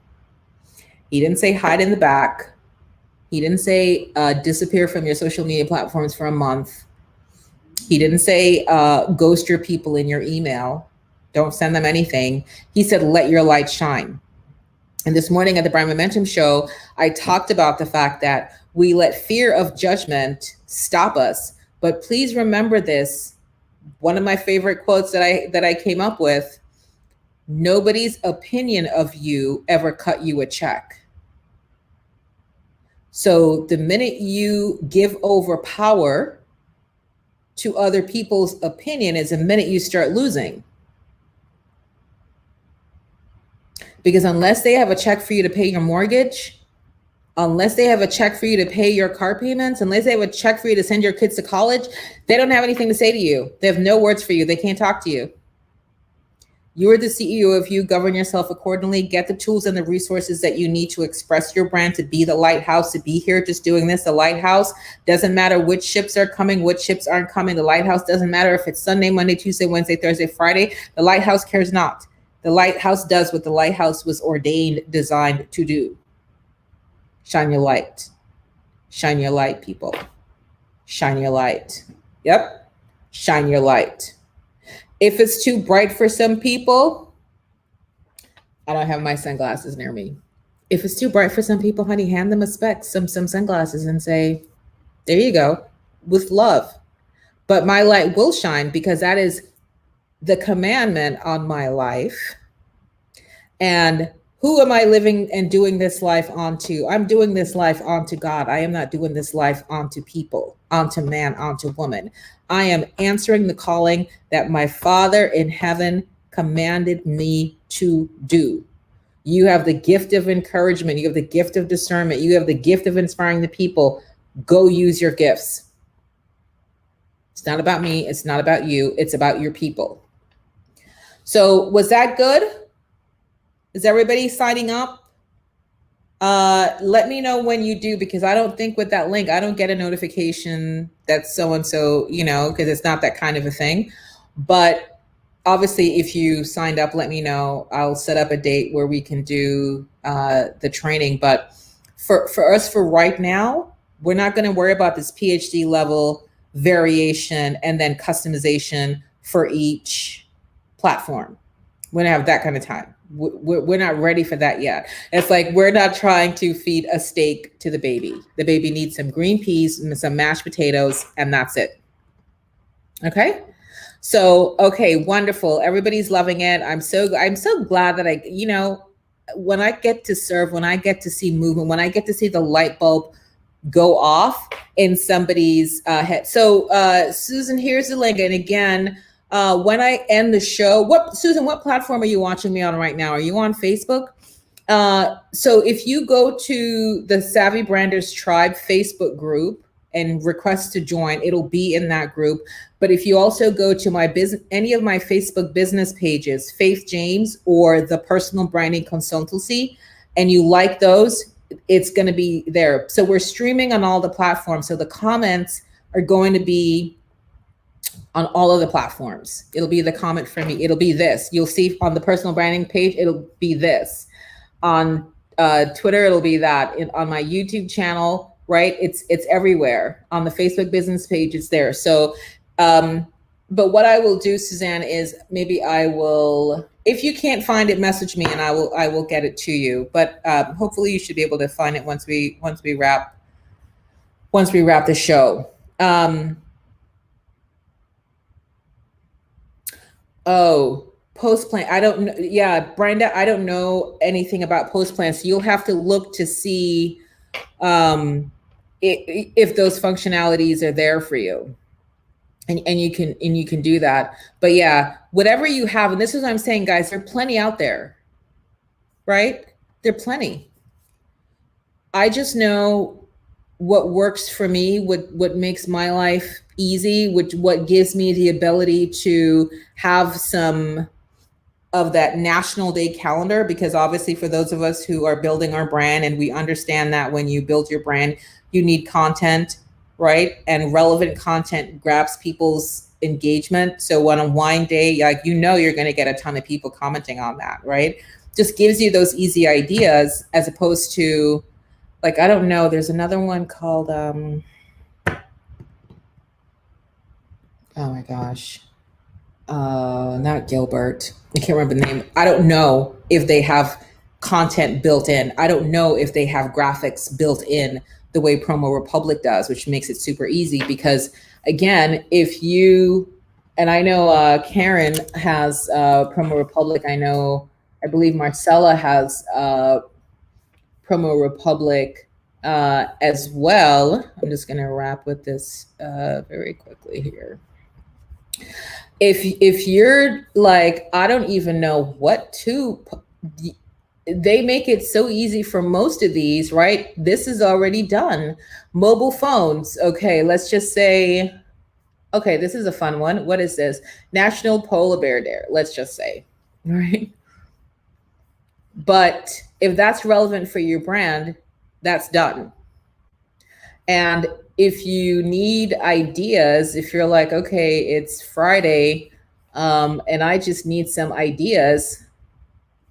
He didn't say hide in the back. He didn't say disappear from your social media platforms for a month. He didn't say ghost your people in your email. Don't send them anything. He said, let your light shine. And this morning at the Brand Momentum Show, I talked about the fact that we let fear of judgment stop us. But please remember this, one of my favorite quotes that I came up with: nobody's opinion of you ever cut you a check. So the minute you give over power to other people's opinion is the minute you start losing. Because unless they have a check for you to pay your mortgage, unless they have a check for you to pay your car payments, unless they have a check for you to send your kids to college, they don't have anything to say to you. They have no words for you. They can't talk to you. You're the CEO of you. Govern yourself accordingly. Get the tools and the resources that you need to express your brand, to be the lighthouse, to be here just doing this. The lighthouse doesn't matter which ships are coming, which ships aren't coming. The lighthouse doesn't matter if it's Sunday, Monday, Tuesday, Wednesday, Thursday, Friday. The lighthouse cares not. The lighthouse does what the lighthouse was ordained, designed to do. Shine your light. Shine your light, people. Shine your light. Yep. Shine your light. If it's too bright for some people, I don't have my sunglasses near me. If it's too bright for some people, honey, hand them a spec, some sunglasses, and say, there you go, with love. But my light will shine, because that is the commandment on my life, And who am I living and doing this life onto? I'm doing this life onto God. I am not doing this life onto people, onto man, onto woman. I am answering the calling that my Father in heaven commanded me to do. You have the gift of encouragement. You have the gift of discernment. You have the gift of inspiring the people. Go use your gifts. It's not about me. It's not about you. It's about your people. So was that good? Is everybody signing up? Let me know when you do, because I don't think with that link, I don't get a notification that so-and-so, because it's not that kind of a thing. But obviously, if you signed up, let me know. I'll set up a date where we can do the training. But for us, for right now, we're not going to worry about this PhD level variation and then customization for each platform. We don't have that kind of time. We're not ready for that yet. It's like we're not trying to feed a steak to the baby. The baby needs some green peas and some mashed potatoes, and that's it. Okay. So, okay, wonderful. Everybody's loving it. I'm so glad that when I get to serve, when I get to see movement, when I get to see the light bulb go off in somebody's head. So, Susan, here's the link. And again, when I end the show, Susan, what platform are you watching me on right now? Are you on Facebook? So if you go to the Savvy Branders Tribe Facebook group and request to join, it'll be in that group. But if you also go to any of my Facebook business pages, Faith James or the Personal Branding Consultancy, and you like those, it's going to be there. So we're streaming on all the platforms. So the comments are going to be on all of the platforms. It'll be the comment for me. It'll be this. You'll see on the personal branding page, it'll be this. On Twitter, it'll be that. On my YouTube channel, right? It's everywhere. On the Facebook business page, it's there. So, but what I will do, Suzanne, is maybe I will, if you can't find it, message me and I will get it to you. But hopefully you should be able to find it once we wrap the show. Oh, post plan. I don't know. Yeah, Brenda, I don't know anything about post plans. So you'll have to look to see if those functionalities are there for you. And you can do that. But yeah, whatever you have, and this is what I'm saying, guys, there are plenty out there, right? There are plenty. I just know what works for me, what makes my life easy, what gives me the ability to have some of that National Day calendar, because obviously for those of us who are building our brand, and we understand that when you build your brand, you need content, right? And relevant content grabs people's engagement. So on a wine day, like, you're going to get a ton of people commenting on that, right? Just gives you those easy ideas, as opposed to, like, I don't know, there's another one called, oh my gosh, not Gilbert. I can't remember the name. I don't know if they have content built in. I don't know if they have graphics built in the way Promo Republic does, which makes it super easy. Because again, and I know Karen has Promo Republic. I believe Marcella has Promo Republic as well. I'm just going to wrap with this very quickly here. If you're like, I don't even know what to, they make it so easy for most of these, right? This is already done. Mobile phones. Okay, let's just say, okay, this is a fun one. What is this? National Polar Bear Day, let's just say, right? But if that's relevant for your brand, that's done. And if you need ideas, if you're like, okay, it's Friday, and I just need some ideas,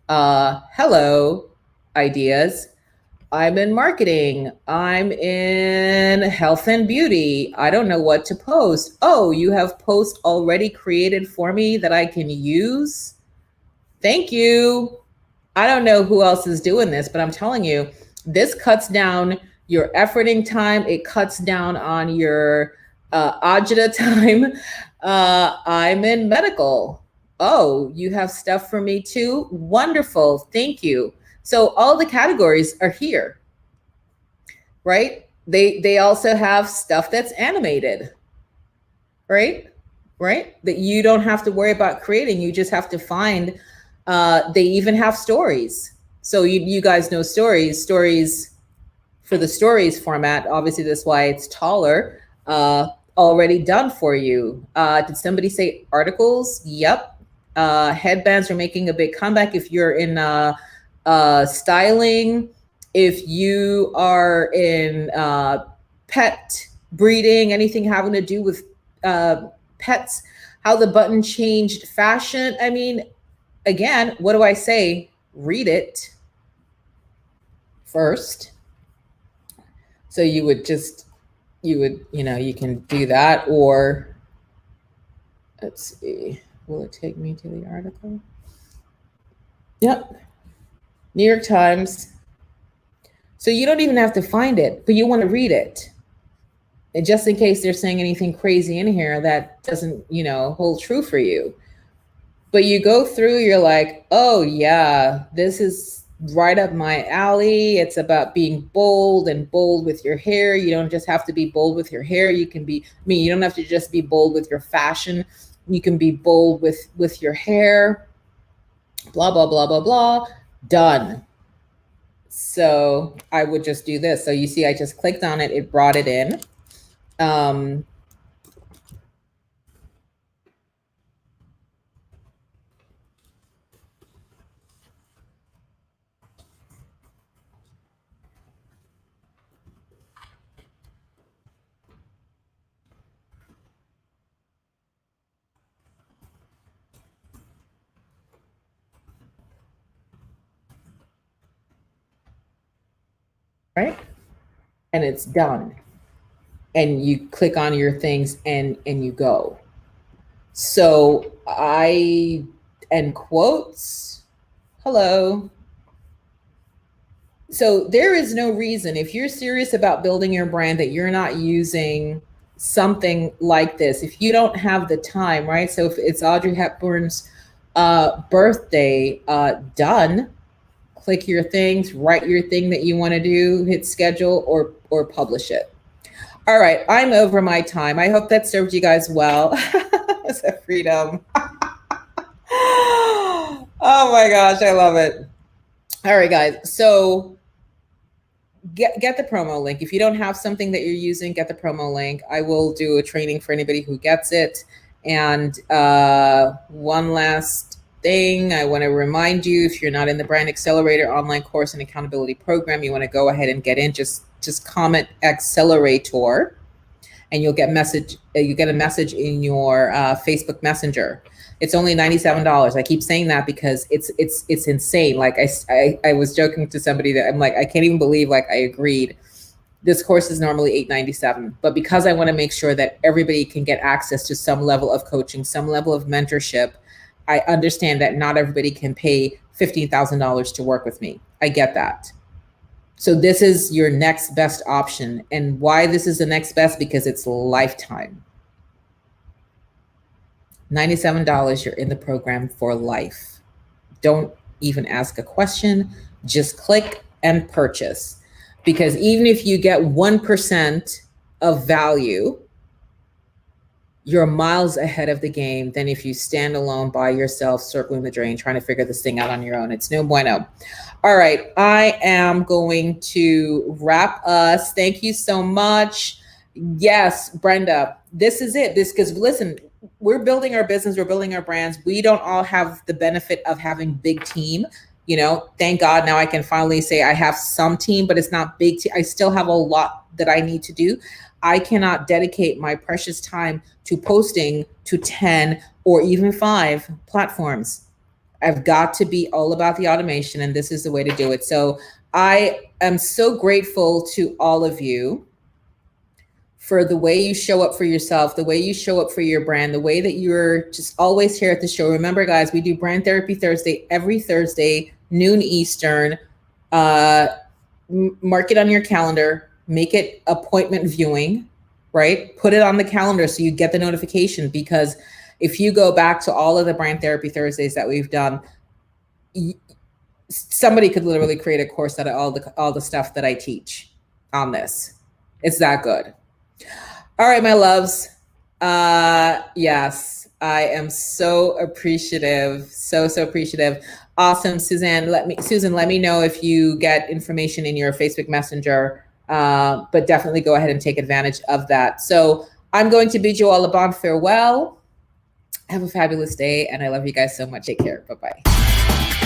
hello, ideas. I'm in marketing. I'm in health and beauty. I don't know what to post. Oh, you have posts already created for me that I can use? Thank you. I don't know who else is doing this, but I'm telling you, this cuts down your efforting time. It cuts down on your agita time. I'm in medical. Oh, you have stuff for me too? Wonderful. Thank you. So all the categories are here, right? They also have stuff that's animated, right? Right? That you don't have to worry about creating. You just have to find. They even have stories. So you guys know stories for the stories format. Obviously, that's why it's taller. Already done for you. Did somebody say articles? Yep. Headbands are making a big comeback. If you're in styling, if you are in pet breeding, anything having to do with pets, how the button changed fashion. I mean, again, what do I say? Read it first. So you would, you can do that, or let's see, will it take me to the article? Yep. New York Times. So you don't even have to find it, but you want to read it. And just in case they're saying anything crazy in here that doesn't, hold true for you. But you go through, you're like, oh yeah, this is right up my alley. It's about being bold and bold with your hair. You don't just have to be bold with your hair. You can be, you don't have to just be bold with your fashion. You can be bold with your hair. Blah, blah, blah, blah, blah. Done. So I would just do this. So you see, I just clicked on it. It brought it in. Right? And it's done. And you click on your things and you go. So and quotes, hello. So there is no reason, if you're serious about building your brand, that you're not using something like this. If you don't have the time, right? So if it's Audrey Hepburn's birthday, done. Click your things, write your thing that you want to do, hit schedule, or publish it. All right, I'm over my time. I hope that served you guys well. It's a freedom. Oh my gosh, I love it. All right, guys. So get the promo link. If you don't have something that you're using, get the promo link. I will do a training for anybody who gets it. And one last thing, I want to remind you, if you're not in the Brand Accelerator online course and accountability program, you want to go ahead and get in. Just comment Accelerator, and you'll get a message in your Facebook Messenger. It's only $97. I keep saying that because it's insane. Like I was joking to somebody that I'm like, I can't even believe, like, I agreed. This course is normally $897, but because I want to make sure that everybody can get access to some level of coaching, some level of mentorship, I understand that not everybody can pay $15,000 to work with me. I get that. So this is your next best option. And why this is the next best? Because it's lifetime. $97, you're in the program for life. Don't even ask a question. Just click and purchase. Because even if you get 1% of value, you're miles ahead of the game than if you stand alone by yourself, circling the drain, trying to figure this thing out on your own. It's no bueno. All right, I am going to wrap us. Thank you so much. Yes, Brenda, this is it. Because listen, we're building our business, we're building our brands. We don't all have the benefit of having big team. Thank God now I can finally say I have some team, but it's not big team. I still have a lot that I need to do. I cannot dedicate my precious time to posting to 10 or even 5 platforms. I've got to be all about the automation, and this is the way to do it. So I am so grateful to all of you for the way you show up for yourself, the way you show up for your brand, the way that you're just always here at the show. Remember, guys, we do Brand Therapy Thursday every Thursday, noon Eastern. Mark it on your calendar. Make it appointment viewing, right? Put it on the calendar so you get the notification, because If you go back to all of the Brand Therapy Thursdays that we've done, somebody could literally create a course out of all the stuff that I teach on this. It's that good. All right, my loves. Yes, I am so appreciative. So appreciative. Awesome. Susan, let me know if you get information in your Facebook Messenger, but definitely go ahead and take advantage of that. So I'm going to bid you all a bon farewell. Have a fabulous day, and I love you guys so much. Take care. Bye-bye.